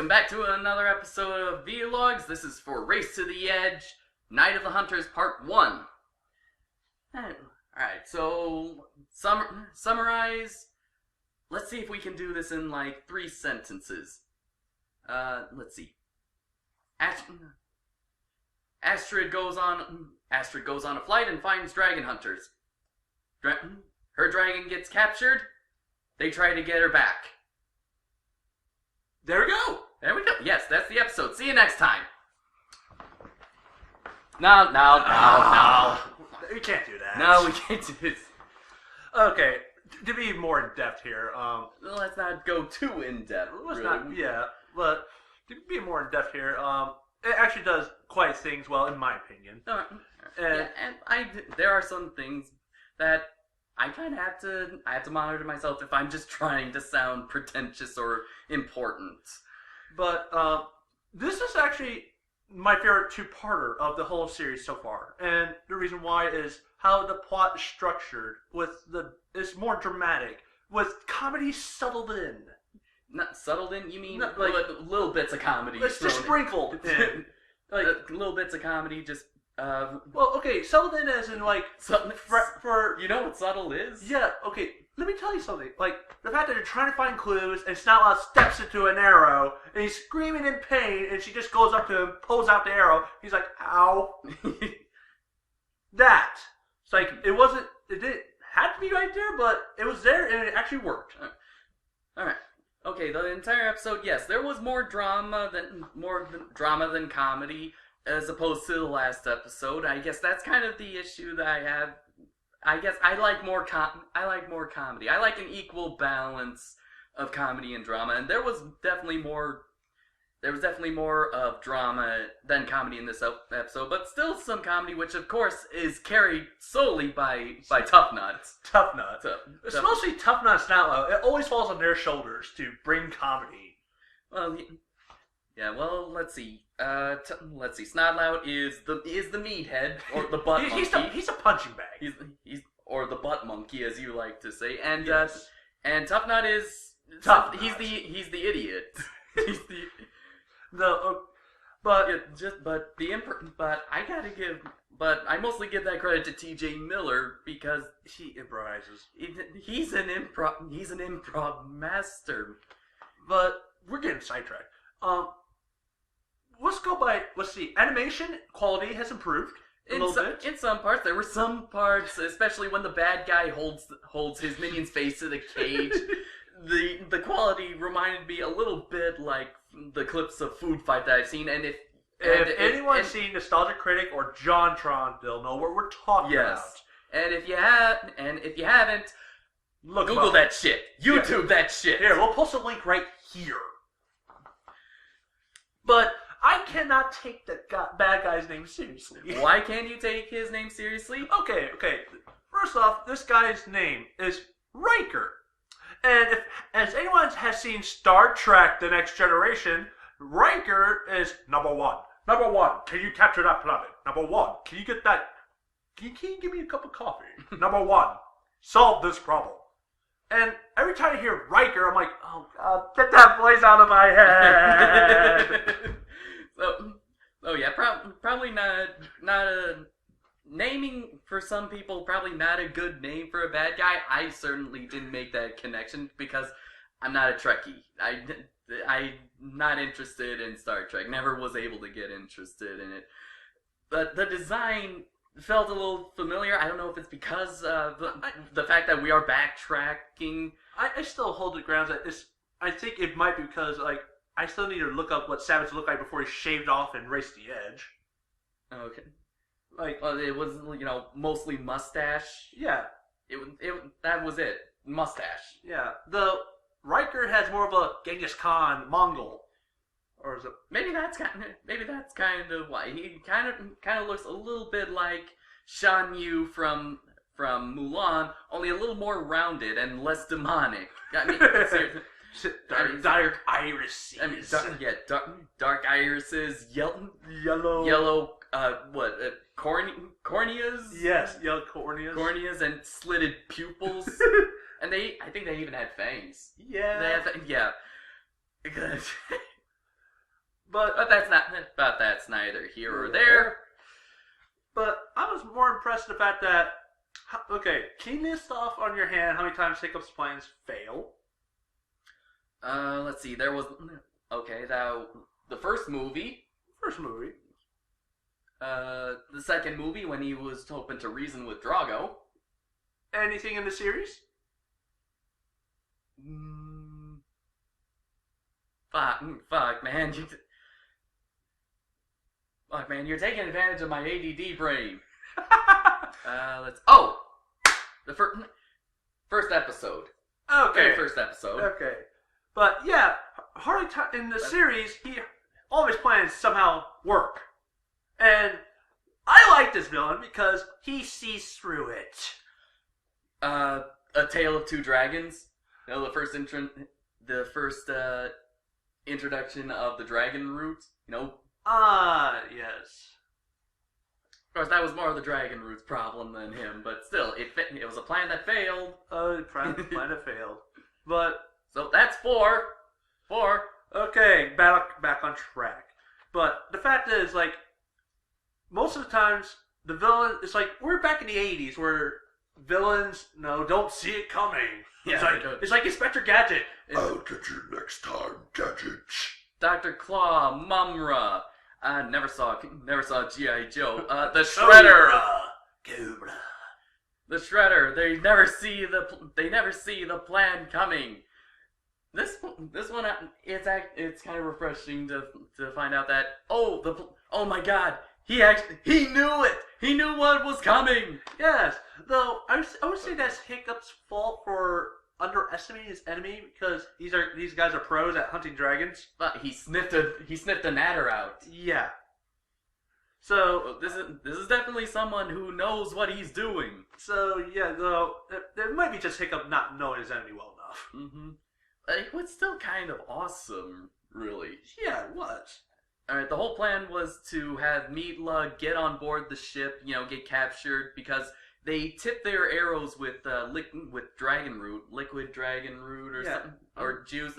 Welcome back to another episode of Vlogs. This is for Race to the Edge, Night of the Hunters Part 1. Alright, so summarize. Let's see if we can do this in like 3 sentences. Let's see. Astrid goes on a flight and finds dragon hunters. Her dragon gets captured. They try to get her back. There we go. Yes, that's the episode. See you next time. No. We can't do that. No, we can't do this. Okay, to be more in depth here, Let's not go too in depth. But to be more in depth here, it actually does quite things well, in my opinion. There are some things that I kind of have to monitor myself if I'm just trying to sound pretentious or important. But this is actually my favorite two-parter of the whole series so far, and the reason why is how the plot is structured. It's more dramatic with comedy settled in. Not settled in? You mean like little bits of comedy? It's just sprinkled in. Like little bits of comedy, just. Settled in as in like for you know what subtle is? Yeah. Okay. Let me tell you something. Like the fact that they're trying to find clues and Snotlout steps into an arrow and he's screaming in pain and she just goes up to him, pulls out the arrow. He's like, "Ow!" That. It's like it wasn't. It didn't have to be right there, but it was there and it actually worked. All right. Okay. The entire episode, yes, there was more drama than comedy. As opposed to the last episode, I guess that's kind of the issue that I have. I guess I like more comedy. I like an equal balance of comedy and drama, and there was definitely more of drama than comedy in this episode, but still some comedy, which of course is carried solely by Tough Nuts. Tough Nuts. It's mostly Tough Nuts Snotlout. It always falls on their shoulders to bring comedy. Well, yeah. Well, let's see. Let's see. Snotlout is the meathead or the butt monkey. He's a punching bag. He's or the butt monkey, as you like to say. And yes. And Tough Nut is Tough. He's the idiot. He's the but I mostly give that credit to T.J. Miller because he improvises. He's an improv master. But we're getting sidetracked. Let's see. Animation quality has improved a little bit. In some parts, there were some parts, especially when the bad guy holds his minion's face to the cage. the quality reminded me a little bit like the clips of Food Fight that I've seen. And if anyone's seen Nostalgia Critic or JonTron, they'll know what we're talking about. And if you haven't, Google that shit. YouTube that shit. Here, we'll post a link right here. But I cannot take the bad guy's name seriously. Why can't you take his name seriously? Okay. First off, this guy's name is Riker. And as anyone has seen Star Trek The Next Generation, Riker is number one. Number one, can you capture that planet? Number one, can you get that? Can you give me a cup of coffee? Number one, solve this problem. And every time I hear Riker, I'm like, oh God, get that voice out of my head. Probably not a naming for some people. Probably not a good name for a bad guy. I certainly didn't make that connection because I'm not a Trekkie. I'm not interested in Star Trek. Never was able to get interested in it. But the design felt a little familiar. I don't know if it's because of the fact that we are backtracking. I still hold the grounds that I think it might be because I still need to look up what Savage looked like before he shaved off and raced the edge. Okay. It was mostly mustache. Yeah. That was it. Mustache. Yeah. The Riker has more of a Genghis Khan Mongol. Or is it? Maybe that's kind of why he kind of looks a little bit like Shan Yu from Mulan, only a little more rounded and less demonic. I mean, dark irises. I mean, dark irises, yellow. Corneas? Yes, yellow corneas. Corneas and slitted pupils. And I think they even had fangs. Yeah. Yeah. But that's neither here or there. But I was more impressed with the fact that, okay, can you list off on your hand how many times Hiccup's plans fail? Let's see. There was the first movie. The second movie when he was hoping to reason with Drago. Anything in the series? Fuck, man. Fuck, man, you're taking advantage of my ADD brain. The first episode. Okay. Very first episode. Okay. But yeah, Harley in the series, all of his plans somehow work. And I like this villain because he sees through it. A Tale of Two Dragons. You know, the first introduction of the dragon root. You know. Yes. Of course, that was more of the dragon root's problem than him, but still, it was a plan that failed. The plan that failed. But so that's four. Okay, back on track. But the fact is, like, most of the times the villain is like we're back in the 80s where villains don't see it coming. Yeah, it's like Inspector Gadget. I'll get you next time, Gadgets. Dr. Claw, Mumra. Never saw G.I. Joe. The Shredder. Cobra. The Shredder. They never see the plan coming. This one, it's kind of refreshing to find out that oh my God, he knew it. He knew what was coming. Yes, though I would say that's Hiccup's fault for underestimating his enemy because these guys are pros at hunting dragons. But he sniffed a natter out. Yeah. So this is definitely someone who knows what he's doing. So yeah, though it might be just Hiccup not knowing his enemy well enough. Mm-hmm. It was still kind of awesome, really. Yeah, it was. Alright, the whole plan was to have Meatla get on board the ship, get captured, because they tip their arrows with dragon root, liquid dragon root or something, or juice.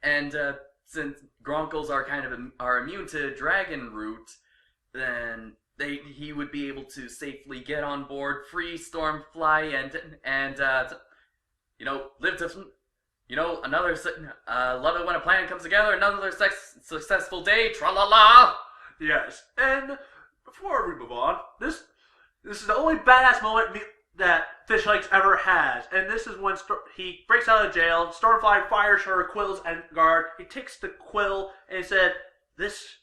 And since Gronkles are immune to dragon root, then he would be able to safely get on board, free Stormfly, and live to another. Love it when a plan comes together. Another successful day. Tra la la. Yes, and before we move on, this is the only badass moment that Fish Lakes ever has, and this is when he breaks out of jail. Stormfly fires her quills and guard. He takes the quill and he said, "This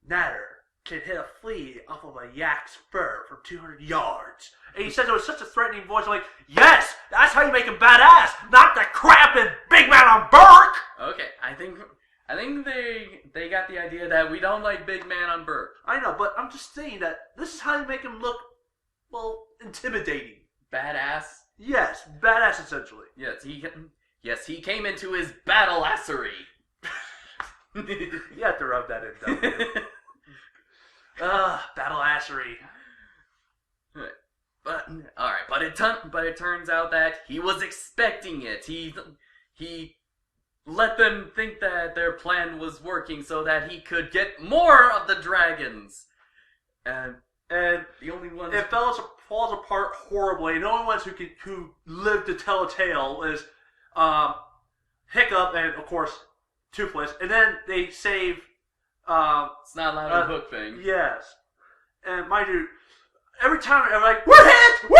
natter can hit a flea off of a yak's fur from 200 yards." And he says it with such a threatening voice, like, "Yes, that's how you make him badass, not the crap and big man on Berk." Okay, I think they got the idea that we don't like big man on Berk. I know, but I'm just saying that this is how you make him look, well, intimidating. Badass? Yes, badass essentially. Yes, he came into his battle-assery. You have to rub that in, don't you? Battle-assery. But alright, but it turns out that he was expecting it. He let them think that their plan was working so that he could get more of the dragons. And the only ones it falls apart horribly. The only ones who live to tell a tale is Hiccup and of course Toothless, and then they save it's not allowed to hook thing. Yes, and mind you, every time they're like, we're hit,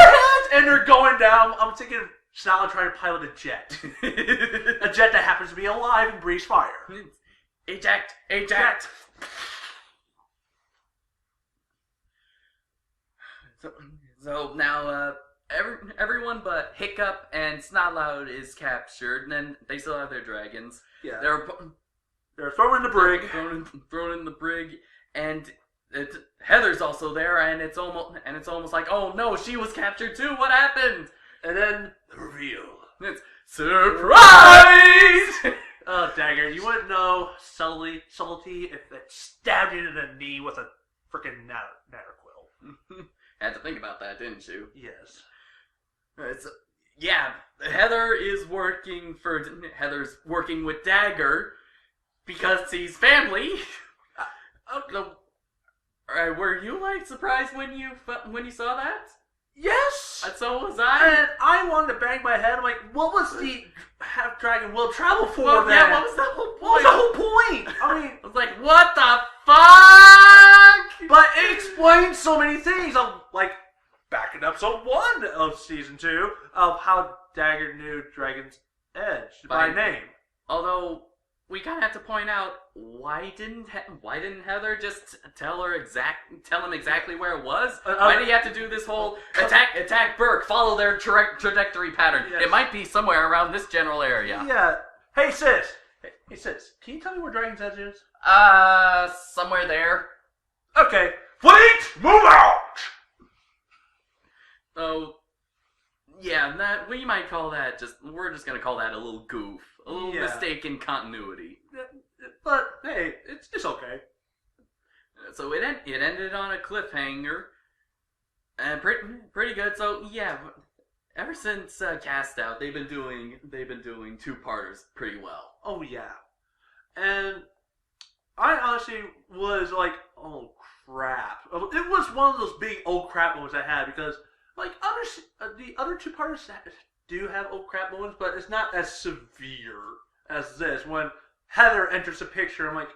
and they're going down. I'm thinking of Snarl trying to pilot a jet, a jet that happens to be alive and breathes fire. Eject. So now everyone but Hiccup and Snotloud is captured, and then they still have their dragons. Yeah, they're thrown in the brig. Thrown in the brig, and Heather's also there, and it's almost like, oh no, she was captured too. What happened? And then the reveal. It's surprise. Oh, dagger! You wouldn't know subtlety if it stabbed you in the knee with a freaking natter quill. Had to think about that, didn't you? Yes. Heather's working with Dagger because he's family. Were you like surprised when you saw that? Yes! So was I. And I wanted to bang my head. I'm like, what was the half dragon will travel for Well, then? yeah, what was the whole point? What was the whole point? I mean, I was like, what the fuck? but it explains so many things. Of like back in episode 1 of season 2 of how Dagger knew Dragon's Edge by name. Although we kind of have to point out why didn't Heather just tell him exactly where it was? Why did he have to do this whole attack Berk, follow their trajectory pattern? Yes. It might be somewhere around this general area. Yeah. Hey sis, can you tell me where Dragon's Edge is? Somewhere there. Okay. Fleet, move out. Oh, yeah. That we might call that we're just gonna call that a little goof, a little mistake in continuity. But hey, it's okay. So it ended on a cliffhanger, and pretty good. So yeah, ever since Cast Out, they've been doing 2-parters pretty well. Oh yeah, and I honestly was like, oh crap! It was one of those big oh crap moments I had because like the other 2-parters do have oh crap moments, but it's not as severe as this. When Heather enters the picture, I'm like,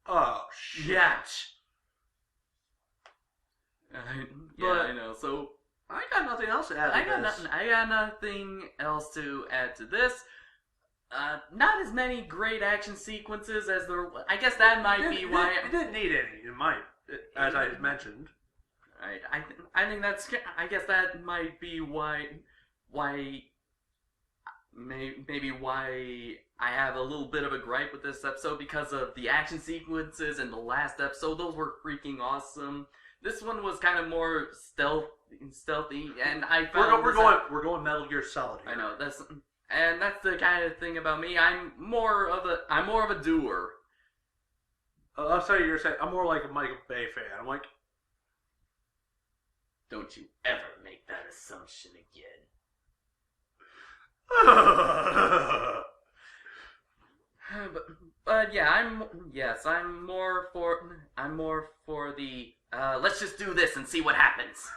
oh shit. Yeah. I know. So I got nothing else to add. I got nothing else to add to this. Not as many great action sequences as there. I guess that might be why it didn't need any, as I mentioned. Right. I think that's. I guess that might be why. Maybe why I have a little bit of a gripe with this episode because of the action sequences in the last episode. Those were freaking awesome. This one was kind of more stealthy, and I found we're going Metal Gear Solid here. I know that's the kind of thing about me. I'm more of a doer. I'll tell you, you're saying I'm more like a Michael Bay fan. I'm like, don't you ever make that assumption again. But yeah, I'm more for the let's just do this and see what happens.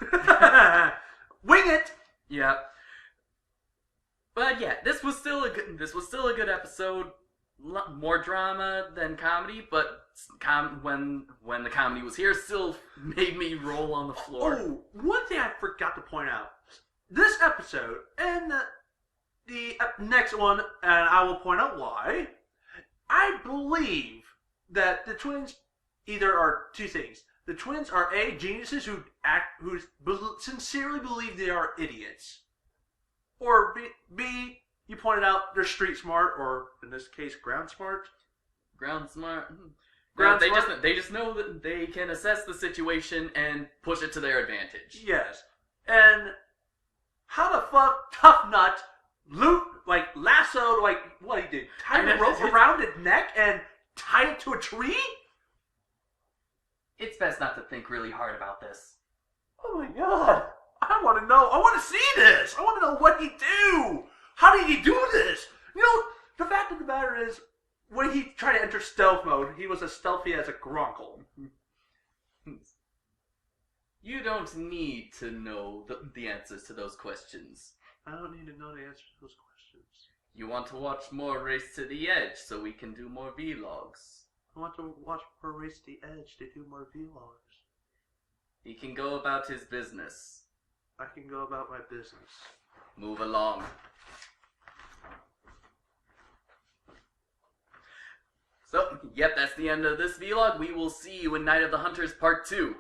Wing it. Yeah. But yeah, this was still a good episode. More drama than comedy, but when the comedy was here, still made me roll on the floor. Oh, one thing I forgot to point out: this episode and the next one, and I will point out why. I believe that the twins either are two things. The twins are A, geniuses who sincerely believe they are idiots, or B, you pointed out they're street smart, or in this case, ground smart. Ground smart. Ground they smart. They just know that they can assess the situation and push it to their advantage. Yes, and how the fuck Tough Nut lassoed, what he did? Tied a rope around his neck and tied it to a tree? It's best not to think really hard about this. Oh my god. I want to know. I want to see this. I want to know what he do. How did he do this? You know, the fact of the matter is, when he tried to enter stealth mode, he was as stealthy as a grunkle. You don't need to know the answers to those questions. I don't need to know the answers to those questions. You want to watch more Race to the Edge so we can do more vlogs. I want to watch more Race to the Edge to do more vlogs. He can go about his business. I can go about my business. Move along. So, yep, that's the end of this vlog. We will see you in Night of the Hunters Part 2.